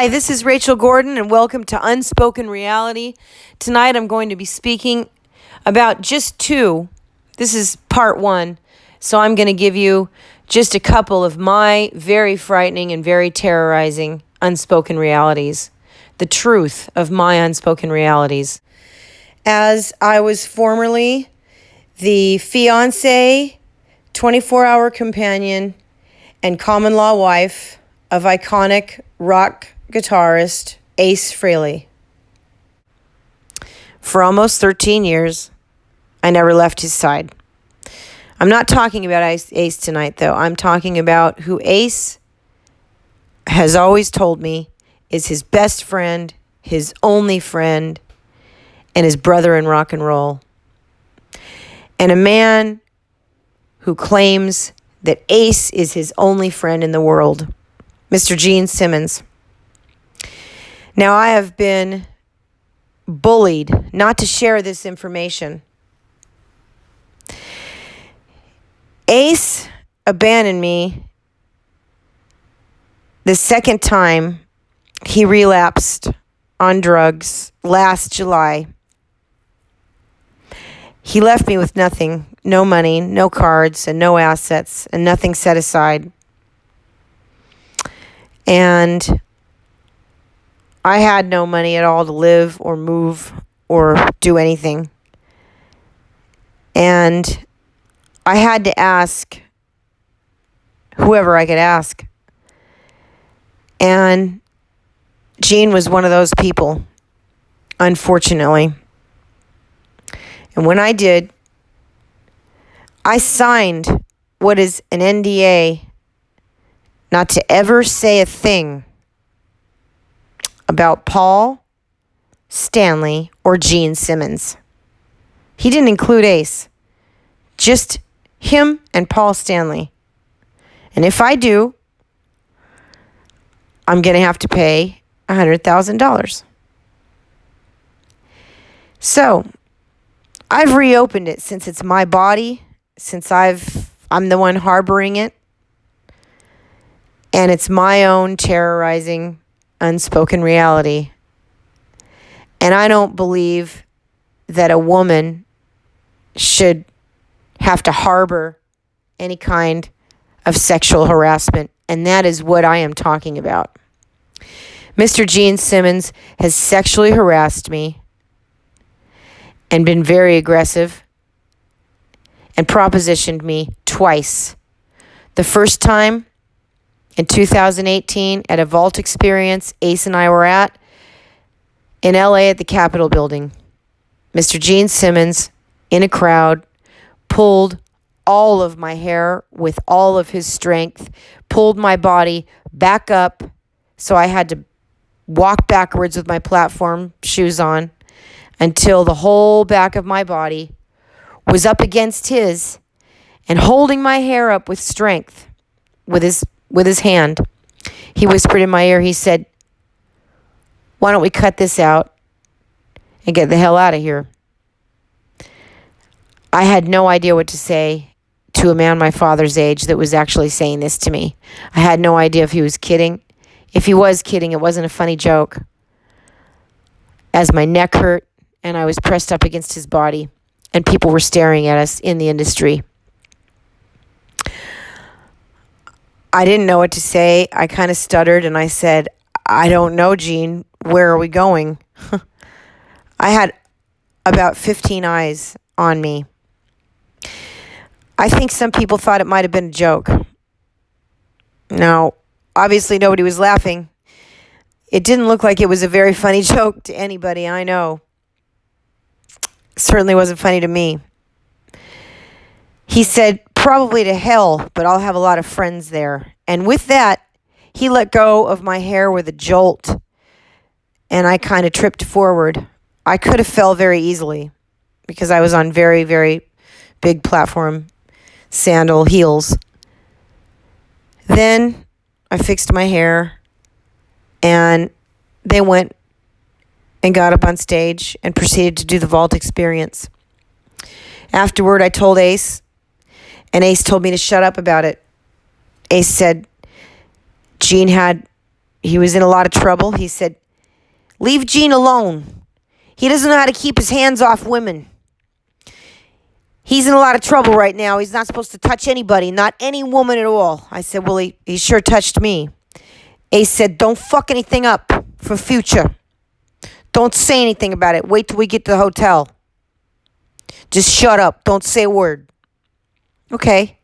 Hi, this is Rachel Gordon, and welcome to Unspoken Reality. Tonight I'm going to be speaking about just two. This is part one, so I'm going to give you just a couple of my very frightening and very terrorizing unspoken realities. The truth of my unspoken realities. As I was formerly the fiancé, 24-hour companion, and common law wife of iconic rock guitarist Ace Frehley. For almost 13 years, I never left his side. I'm not talking about Ace tonight, though. I'm talking about who Ace has always told me is his best friend, his only friend, and his brother in rock and roll. And a man who claims that Ace is his only friend in the world, Mr. Gene Simmons. Now, I have been bullied not to share this information. Ace abandoned me the second time he relapsed on drugs last July. He left me with nothing, no money, no cards, and no assets, and nothing set aside. And I had no money at all to live or move or do anything. And I had to ask whoever I could ask. And Gene was one of those people, unfortunately. And when I did, I signed what is an NDA not to ever say a thing about Paul, Stanley, or Gene Simmons. He didn't include Ace. Just him and Paul Stanley. And if I do, I'm going to have to pay $100,000. So, I've reopened it since it's my body, since I'm the one harboring it. And it's my own terrorizing unspoken reality. And I don't believe that a woman should have to harbor any kind of sexual harassment. And that is what I am talking about. Mr. Gene Simmons has sexually harassed me and been very aggressive and propositioned me twice. The first time in 2018 at a vault experience Ace and I were at in LA at the Capitol building. Mr. Gene Simmons, in a crowd, pulled all of my hair with all of his strength, pulled my body back up, so I had to walk backwards with my platform shoes on until the whole back of my body was up against his and holding my hair up with strength with his hand. He whispered in my ear, he said, "Why don't we cut this out and get the hell out of here?" I had no idea what to say to a man my father's age that was actually saying this to me. I had no idea if he was kidding. If he was kidding, it wasn't a funny joke. As my neck hurt and I was pressed up against his body and people were staring at us in the industry. I didn't know what to say. I kind of stuttered and I said, "I don't know, Gene. Where are we going?" I had about 15 eyes on me. I think some people thought it might have been a joke. Now, obviously nobody was laughing. It didn't look like it was a very funny joke to anybody I know. It certainly wasn't funny to me. He said, "Probably to hell, but I'll have a lot of friends there." And with that, he let go of my hair with a jolt, and I kind of tripped forward. I could have fell very easily because I was on very, very big platform sandal heels. Then I fixed my hair, and they went and got up on stage and proceeded to do the vault experience. Afterward, I told Ace, and Ace told me to shut up about it. Ace said Gene had he was in a lot of trouble. He said, leave Gene alone. He doesn't know how to keep his hands off women. He's in a lot of trouble right now. He's not supposed to touch anybody, not any woman at all. I said, well, he sure touched me. Ace said, don't fuck anything up for future. Don't say anything about it. Wait till we get to the hotel. Just shut up. Don't say a word. Okay.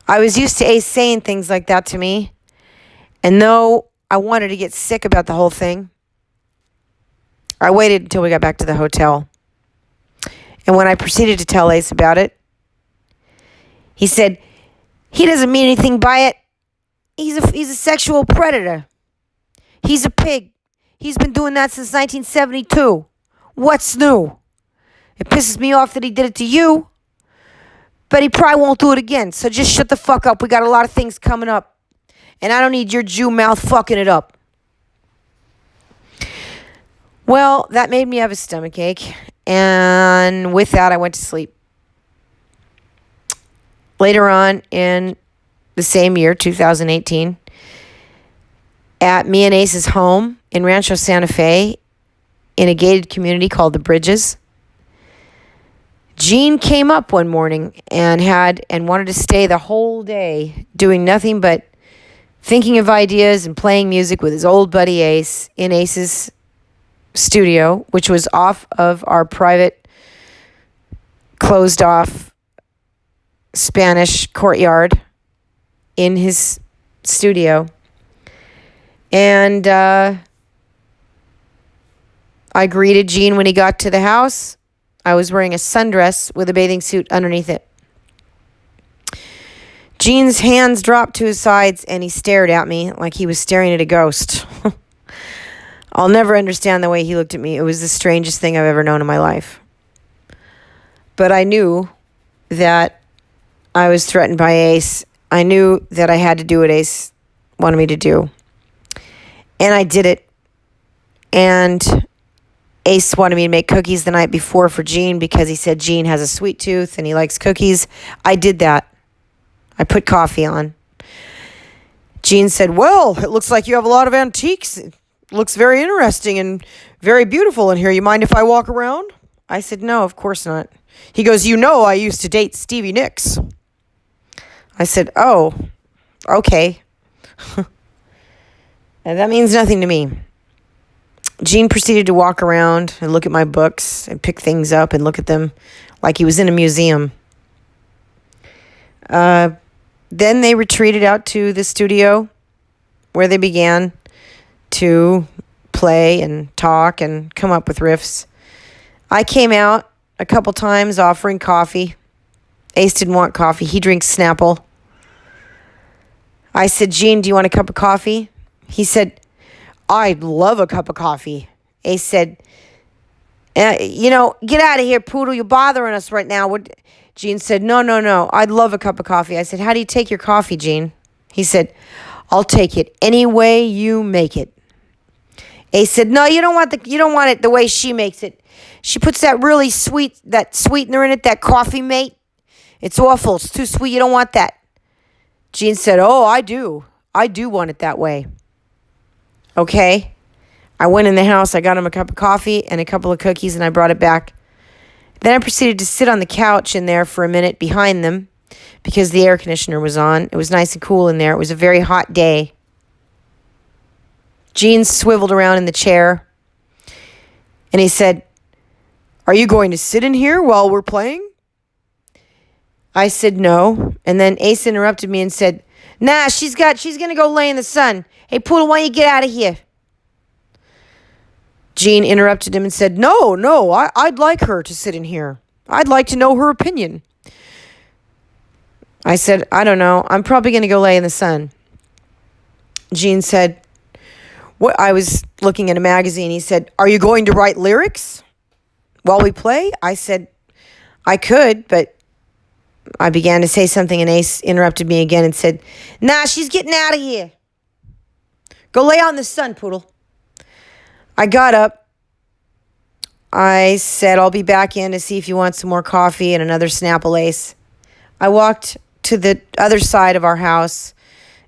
I was used to Ace saying things like that to me. And though I wanted to get sick about the whole thing, I waited until we got back to the hotel. And when I proceeded to tell Ace about it, he said, he doesn't mean anything by it. He's a sexual predator. He's a pig. He's been doing that since 1972. What's new? It pisses me off that he did it to you, but he probably won't do it again. So just shut the fuck up. We got a lot of things coming up, and I don't need your Jew mouth fucking it up. Well, that made me have a stomach ache, and with that, I went to sleep. Later on in the same year, 2018, at me and Ace's home in Rancho Santa Fe, in a gated community called The Bridges, Gene came up one morning and wanted to stay the whole day doing nothing but thinking of ideas and playing music with his old buddy Ace in Ace's studio, which was off of our private, closed off Spanish courtyard in his studio. And I greeted Gene when he got to the house. I was wearing a sundress with a bathing suit underneath it. Gene's hands dropped to his sides and he stared at me like he was staring at a ghost. I'll never understand the way he looked at me. It was the strangest thing I've ever known in my life. But I knew that I was threatened by Ace. I knew that I had to do what Ace wanted me to do. And I did it. And Ace wanted me to make cookies the night before for Gene because he said Gene has a sweet tooth and he likes cookies. I did that. I put coffee on. Gene said, well, it looks like you have a lot of antiques. It looks very interesting and very beautiful in here. You mind if I walk around? I said, no, of course not. He goes, you know I used to date Stevie Nicks. I said, oh, okay. And that means nothing to me. Gene proceeded to walk around and look at my books and pick things up and look at them like he was in a museum. Then they retreated out to the studio where they began to play and talk and come up with riffs. I came out a couple times offering coffee. Ace didn't want coffee. He drinks Snapple. I said, Gene, do you want a cup of coffee? He said, I'd love a cup of coffee. Ace said, get out of here, Poodle. You're bothering us right now. Gene said, no. I'd love a cup of coffee. I said, how do you take your coffee, Gene? He said, I'll take it any way you make it. Ace said, no, you don't want it the way she makes it. She puts that really sweet, that sweetener in it, that coffee mate. It's awful. It's too sweet. You don't want that. Gene said, oh, I do. I do want it that way. Okay. I went in the house. I got him a cup of coffee and a couple of cookies, and I brought it back. Then I proceeded to sit on the couch in there for a minute behind them because the air conditioner was on. It was nice and cool in there. It was a very hot day. Gene swiveled around in the chair, and he said, are you going to sit in here while we're playing? I said no. And then Ace interrupted me and said, nah, she's going to go lay in the sun. Hey, Poodle, why don't you get out of here? Gene interrupted him and said, no, I'd like her to sit in here. I'd like to know her opinion. I said, I don't know. I'm probably going to go lay in the sun. Gene said, what? I was looking at a magazine. He said, are you going to write lyrics while we play? I said, I could, but I began to say something and Ace interrupted me again and said, nah, she's getting out of here. Go lay out in the sun, Poodle. I got up. I said, I'll be back in to see if you want some more coffee and another Snapple, Ace. I walked to the other side of our house,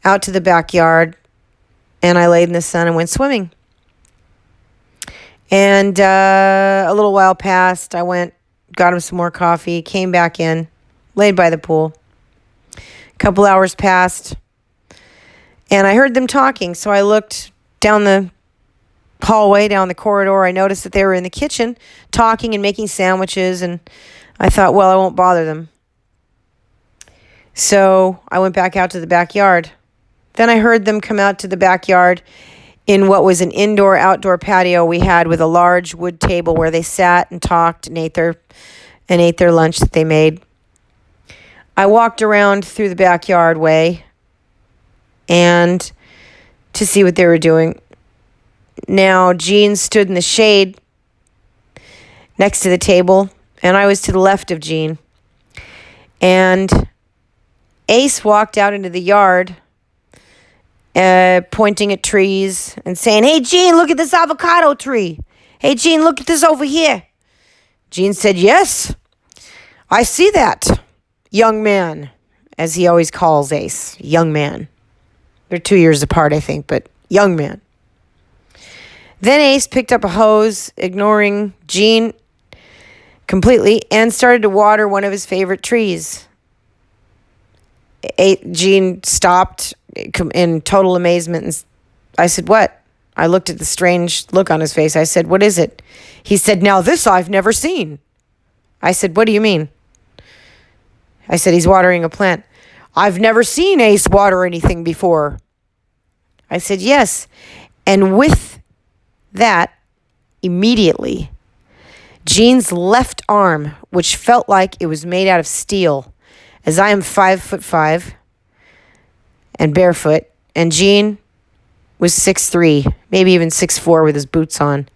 out to the backyard, and I laid in the sun and went swimming. And a little while passed. I went, got him some more coffee, came back in, laid by the pool. A couple hours passed, and I heard them talking. So I looked down the hallway, down the corridor. I noticed that they were in the kitchen talking and making sandwiches, and I thought, well, I won't bother them. So I went back out to the backyard. Then I heard them come out to the backyard in what was an indoor-outdoor patio we had with a large wood table where they sat and talked and ate their lunch that they made. I walked around through the backyard way and to see what they were doing. Now, Jean stood in the shade next to the table, and I was to the left of Jean. And Ace walked out into the yard, pointing at trees and saying, "Hey, Jean, look at this avocado tree. Hey, Jean, look at this over here." Jean said, "Yes, I see that, young man," as he always calls Ace, young man. They're 2 years apart, I think, but young man. Then Ace picked up a hose, ignoring Jean completely, and started to water one of his favorite trees. Jean stopped in total amazement, and I said, "What?" I looked at the strange look on his face. I said, "What is it?" He said, "Now this I've never seen." I said, "What do you mean?" I said, "He's watering a plant." "I've never seen Ace water anything before." I said, "Yes." And with that, immediately, Jean's left arm, which felt like it was made out of steel, as I am 5'5" and barefoot, and Jean was 6'3", maybe even 6'4" with his boots on.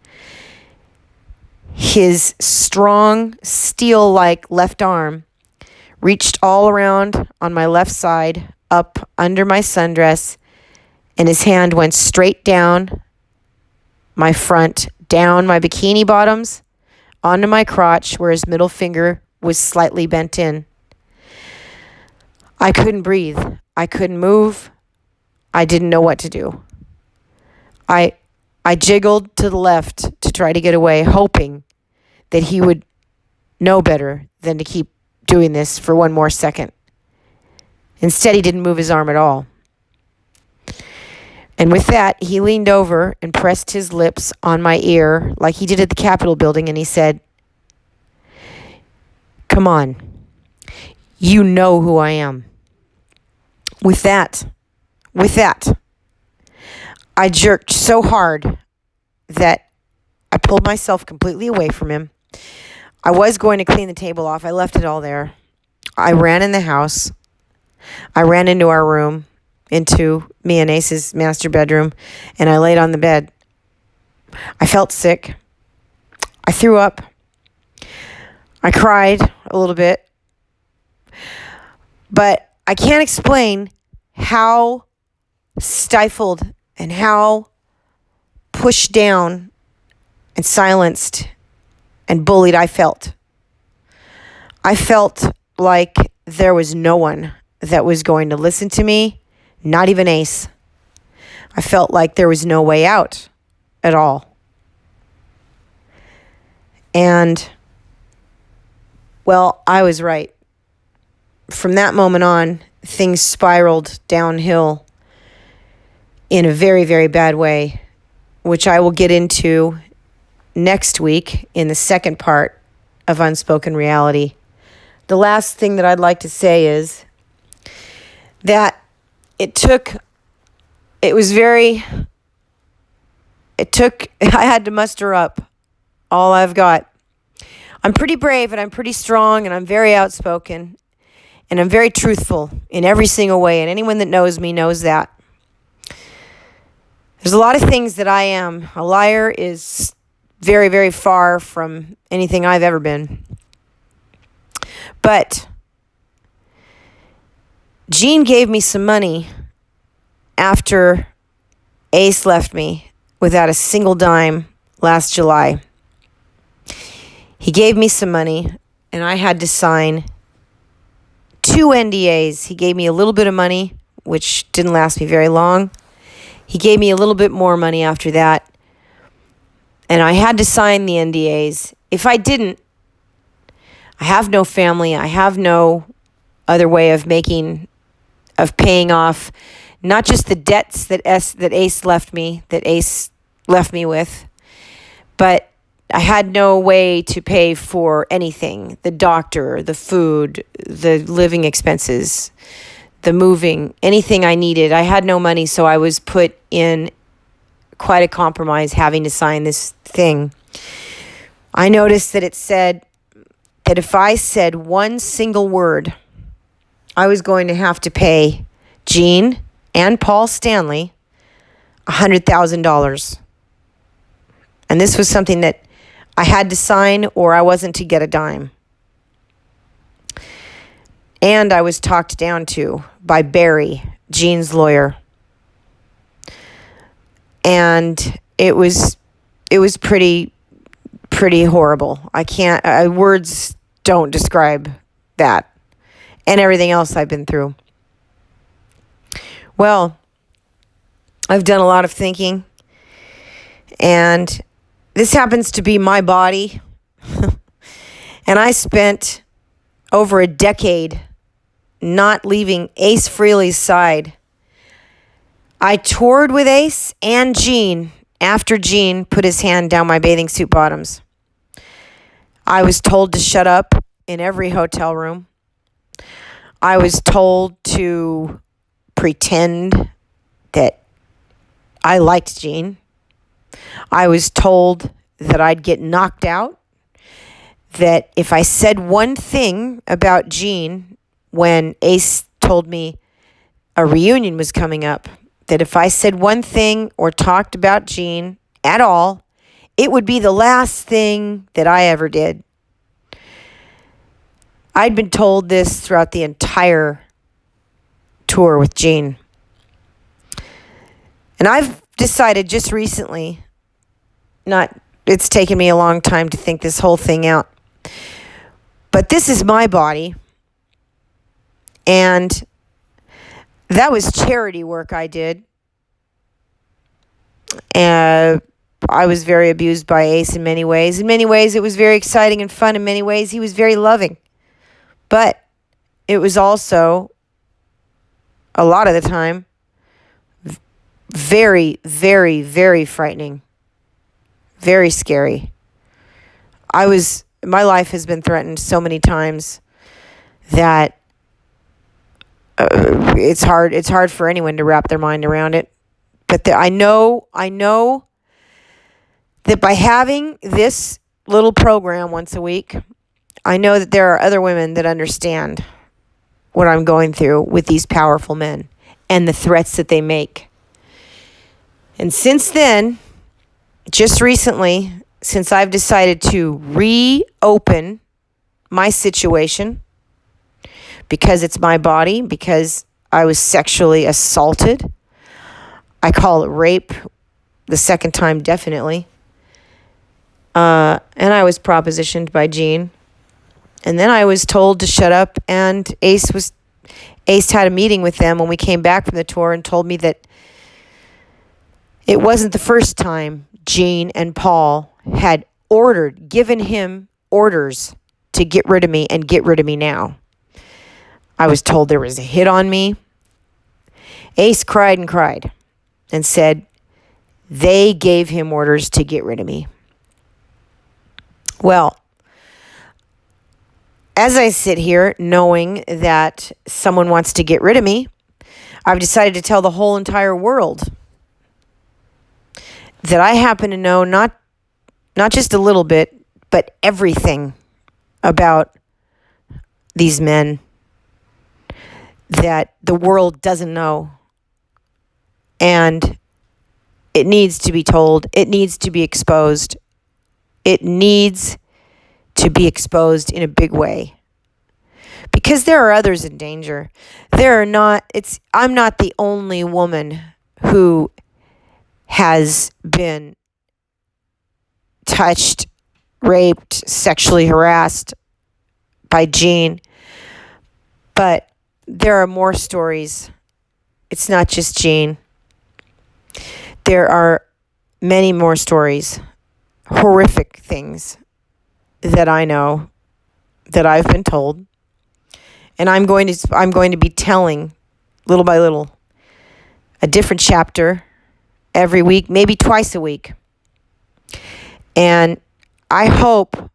His strong, steel-like left arm reached all around on my left side, up under my sundress, and his hand went straight down my front, down my bikini bottoms, onto my crotch, where his middle finger was slightly bent in. I couldn't breathe. I couldn't move. I didn't know what to do. I jiggled to the left to try to get away, hoping that he would know better than to keep doing this for one more second. Instead, he didn't move his arm at all. And with that, he leaned over and pressed his lips on my ear like he did at the Capitol building, and he said, "Come on. You know who I am." With that, I jerked so hard that I pulled myself completely away from him. I was going to clean the table off. I left it all there. I ran in the house. I ran into our room, into me and Ace's master bedroom, and I laid on the bed. I felt sick. I threw up. I cried a little bit. But I can't explain how stifled and how pushed down and silenced and bullied I felt. I felt like there was no one that was going to listen to me, not even Ace. I felt like there was no way out at all. And, well, I was right. From that moment on, things spiraled downhill in a very, very bad way, which I will get into next week in the second part of Unspoken Reality. The last thing that I'd like to say is that I had to muster up all I've got. I'm pretty brave and I'm pretty strong and I'm very outspoken and I'm very truthful in every single way, and anyone that knows me knows that. There's a lot of things that I am. A liar is very, very far from anything I've ever been. But Jean gave me some money after Ace left me without a single dime last July. He gave me some money, and I had to sign 2 NDAs. He gave me a little bit of money, which didn't last me very long. He gave me a little bit more money after that. And I had to sign the NDAs. If I didn't, I have no family. I have no other way of paying off not just the debts that Ace left me with, but I had no way to pay for anything: the doctor, the food, the living expenses, the moving, anything I needed. I had no money, so I was put in quite a compromise having to sign this thing. I noticed that it said that if I said one single word, I was going to have to pay Gene and Paul Stanley $100,000. And this was something that I had to sign or I wasn't to get a dime. And I was talked down to by Barry, Gene's lawyer. And it was pretty horrible. Words don't describe that and everything else I've been through. Well, I've done a lot of thinking, and this happens to be my body. And I spent over a decade not leaving Ace Frehley's side. I toured with Ace and Gene after Gene put his hand down my bathing suit bottoms. I was told to shut up in every hotel room. I was told to pretend that I liked Gene. I was told that I'd get knocked out, that if I said one thing about Gene when Ace told me a reunion was coming up, that if I said one thing or talked about Gene at all, it would be the last thing that I ever did. I'd been told this throughout the entire tour with Gene. And I've decided just recently, it's taken me a long time to think this whole thing out, but this is my body, and that was charity work I did. And I was very abused by Ace in many ways. In many ways, it was very exciting and fun. In many ways, he was very loving. But it was also, a lot of the time, very, very, very frightening. Very scary. My life has been threatened so many times that it's hard for anyone to wrap their mind around it. But I know that by having this little program once a week, I know that there are other women that understand what I'm going through with these powerful men and the threats that they make. And since then, just recently, since I've decided to reopen my situation, because it's my body, because I was sexually assaulted. I call it rape, the second time definitely. And I was propositioned by Gene. And then I was told to shut up, and Ace had a meeting with them when we came back from the tour and told me that it wasn't the first time Gene and Paul had given him orders to get rid of me and get rid of me now. I was told there was a hit on me. Ace cried and said they gave him orders to get rid of me. Well, as I sit here knowing that someone wants to get rid of me, I've decided to tell the whole entire world that I happen to know not just a little bit, but everything about these men that the world doesn't know. And it needs to be told. It needs to be exposed. It needs to be exposed in a big way. Because there are others in danger. I'm not the only woman who has been touched, raped, sexually harassed by Gene. But there are more stories. It's not just Gene. There are many more stories, horrific things that I know, that I've been told, and I'm going to be telling little by little a different chapter every week, maybe twice a week. And I hope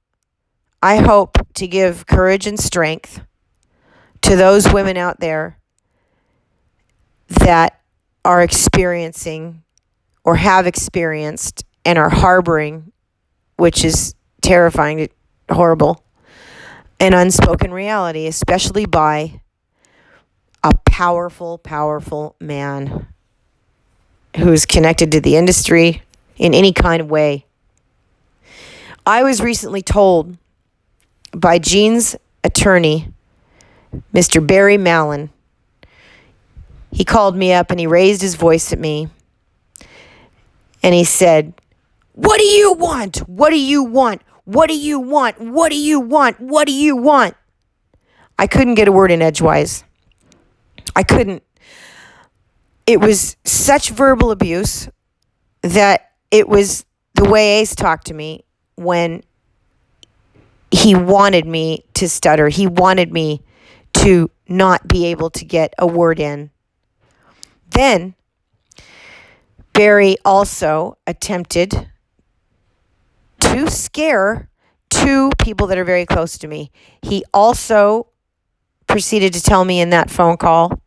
to give courage and strength to those women out there that are experiencing or have experienced and are harboring, which is terrifying, horrible, an unspoken reality, especially by a powerful, powerful man who's connected to the industry in any kind of way. I was recently told by Jean's attorney, Mr. Barry Mallon. He called me up and he raised his voice at me. And he said, "What do you want? What do you want? What do you want? What do you want? What do you want?" I couldn't get a word in edgewise. I couldn't. It was such verbal abuse that it was the way Ace talked to me when he wanted me to stutter. He wanted me to not be able to get a word in. Then Barry also attempted to scare two people that are very close to me. He also proceeded to tell me in that phone call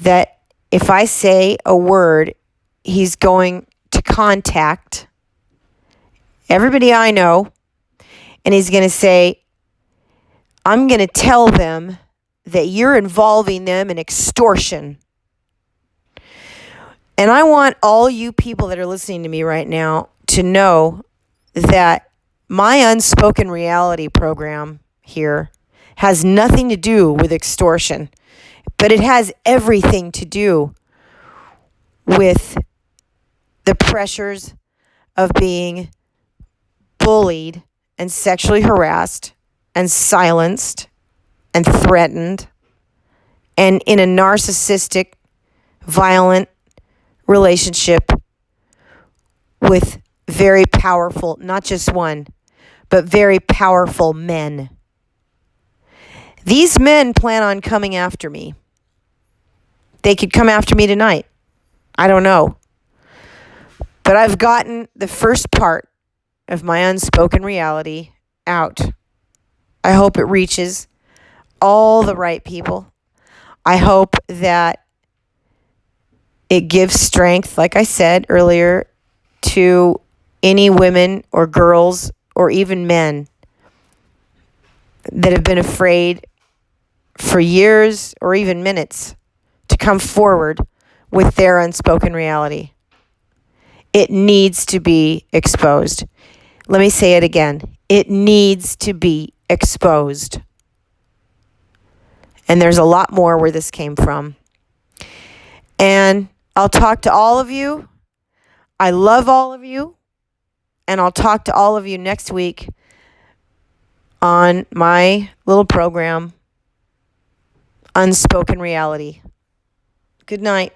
that if I say a word, he's going to contact everybody I know, and he's going to say, "I'm going to tell them that you're involving them in extortion." And I want all you people that are listening to me right now to know that my Unspoken Reality program here has nothing to do with extortion, but it has everything to do with the pressures of being bullied and sexually harassed and silenced and threatened and in a narcissistic, violent relationship with very powerful, not just one, but very powerful men. These men plan on coming after me. They could come after me tonight. I don't know. But I've gotten the first part of my Unspoken Reality out. I hope it reaches all the right people. I hope that it gives strength, like I said earlier, to any women or girls or even men that have been afraid for years or even minutes to come forward with their unspoken reality. It needs to be exposed. Let me say it again. It needs to be exposed. And there's a lot more where this came from. And I'll talk to all of you. I love all of you. And I'll talk to all of you next week on my little program, Unspoken Reality. Good night.